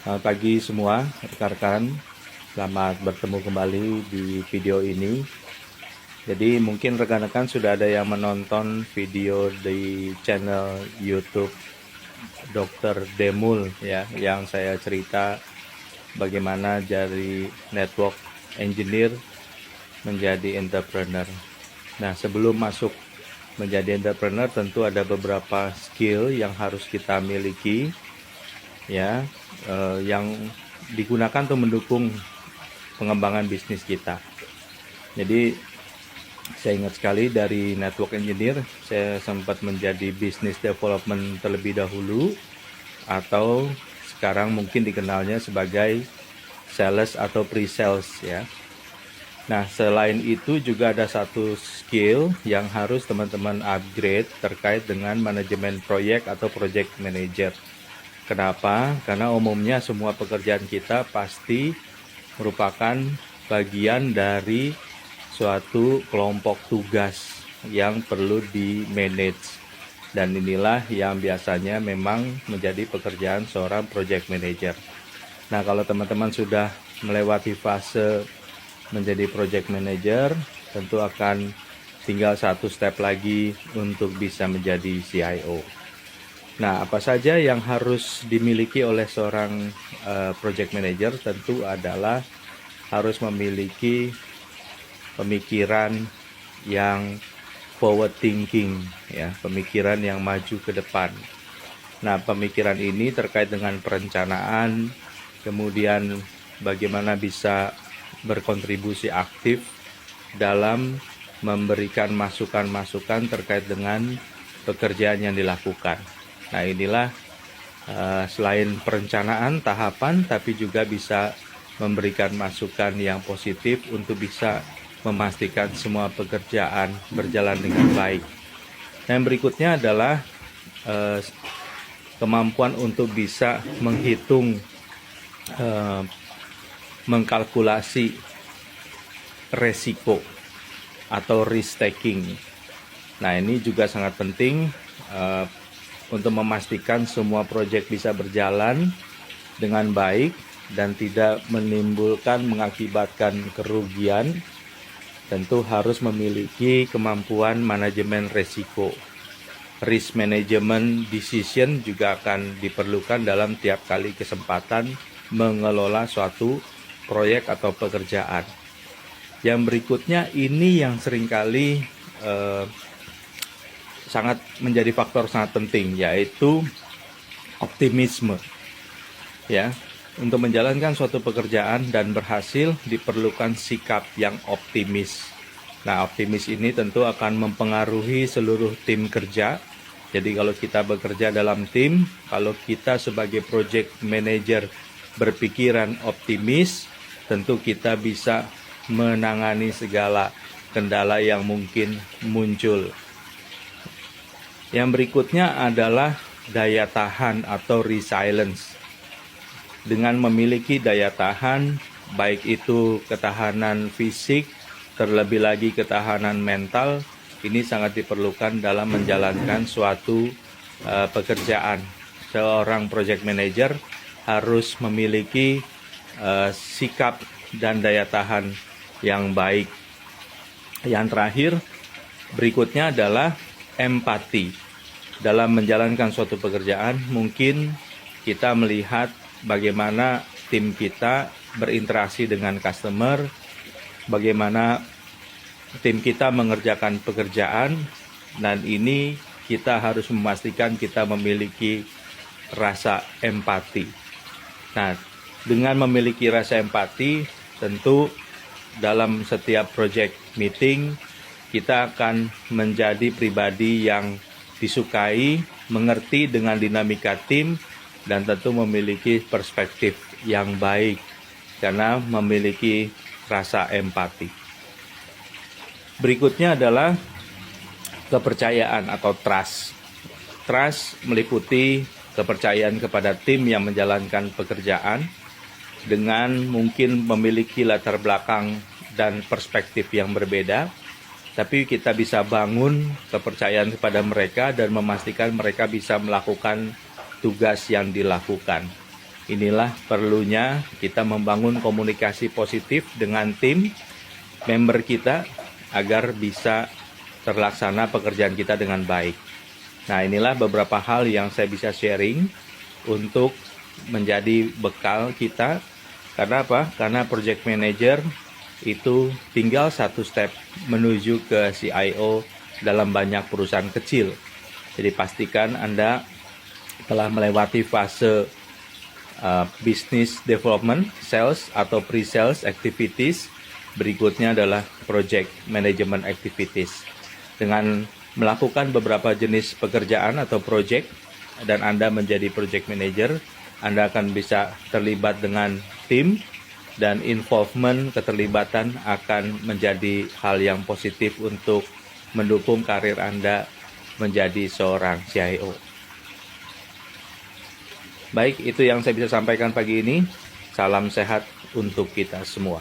Selamat pagi semua rekan-rekan, selamat bertemu kembali di video ini. Jadi mungkin rekan-rekan sudah ada yang menonton video di channel YouTube Dr. Demul ya, yang saya cerita bagaimana dari network engineer menjadi entrepreneur. Nah, sebelum masuk menjadi entrepreneur tentu ada beberapa skill yang harus kita miliki ya, yang digunakan untuk mendukung pengembangan bisnis kita. Jadi saya ingat sekali dari network engineer saya sempat menjadi business development terlebih dahulu, atau sekarang mungkin dikenalnya sebagai sales atau pre-sales ya. Nah, selain itu juga ada satu skill yang harus teman-teman upgrade terkait dengan manajemen proyek atau project manager. Kenapa? Karena umumnya semua pekerjaan kita pasti merupakan bagian dari suatu kelompok tugas yang perlu di-manage. Dan inilah yang biasanya memang menjadi pekerjaan seorang project manager. Nah, kalau teman-teman sudah melewati fase menjadi project manager, tentu akan tinggal satu step lagi untuk bisa menjadi CIO. Nah, apa saja yang harus dimiliki oleh seorang project manager? Tentu adalah harus memiliki pemikiran yang forward thinking, ya, pemikiran yang maju ke depan. Nah, pemikiran ini terkait dengan perencanaan, kemudian bagaimana bisa berkontribusi aktif dalam memberikan masukan-masukan terkait dengan pekerjaan yang dilakukan. Nah, inilah selain perencanaan tahapan, tapi juga bisa memberikan masukan yang positif untuk bisa memastikan semua pekerjaan berjalan dengan baik. Yang berikutnya adalah kemampuan untuk bisa menghitung, mengkalkulasi resiko atau risk taking. Nah, ini juga sangat penting untuk memastikan semua proyek bisa berjalan dengan baik dan tidak mengakibatkan kerugian. Tentu harus memiliki kemampuan manajemen resiko. Risk management decision juga akan diperlukan dalam tiap kali kesempatan mengelola suatu proyek atau pekerjaan. Yang berikutnya ini yang seringkali sangat menjadi faktor sangat penting, yaitu optimisme. Ya, untuk menjalankan suatu pekerjaan dan berhasil diperlukan sikap yang optimis. Nah, optimis ini tentu akan mempengaruhi seluruh tim kerja. Jadi kalau kita bekerja dalam tim, kalau kita sebagai project manager berpikiran optimis, tentu kita bisa menangani segala kendala yang mungkin muncul. Yang berikutnya adalah daya tahan atau resilience. Dengan memiliki daya tahan, baik itu ketahanan fisik, terlebih lagi ketahanan mental, ini sangat diperlukan dalam menjalankan suatu pekerjaan. Seorang project manager harus memiliki sikap dan daya tahan yang baik. Yang terakhir, berikutnya adalah empati. Dalam menjalankan suatu pekerjaan, mungkin kita melihat bagaimana tim kita berinteraksi dengan customer, bagaimana tim kita mengerjakan pekerjaan, dan ini kita harus memastikan kita memiliki rasa empati. Nah, dengan memiliki rasa empati, tentu dalam setiap project meeting, kita akan menjadi pribadi yang disukai, mengerti dengan dinamika tim, dan tentu memiliki perspektif yang baik karena memiliki rasa empati. Berikutnya adalah kepercayaan atau trust. Trust meliputi kepercayaan kepada tim yang menjalankan pekerjaan dengan mungkin memiliki latar belakang dan perspektif yang berbeda, tapi kita bisa bangun kepercayaan kepada mereka dan memastikan mereka bisa melakukan tugas yang dilakukan. inilah perlunya kita membangun komunikasi positif dengan tim member kita agar bisa terlaksana pekerjaan kita dengan baik. Nah, inilah beberapa hal yang saya bisa sharing untuk menjadi bekal kita. Karena apa? Karena project manager itu tinggal satu step menuju ke CIO dalam banyak perusahaan kecil. Jadi pastikan Anda telah melewati fase business development, sales atau pre-sales activities. Berikutnya adalah project management activities. Dengan melakukan beberapa jenis pekerjaan atau project dan Anda menjadi project manager, Anda akan bisa terlibat dengan tim dan involvement keterlibatan akan menjadi hal yang positif untuk mendukung karir Anda menjadi seorang CIO. Baik, itu yang saya bisa sampaikan pagi ini. Salam sehat untuk kita semua.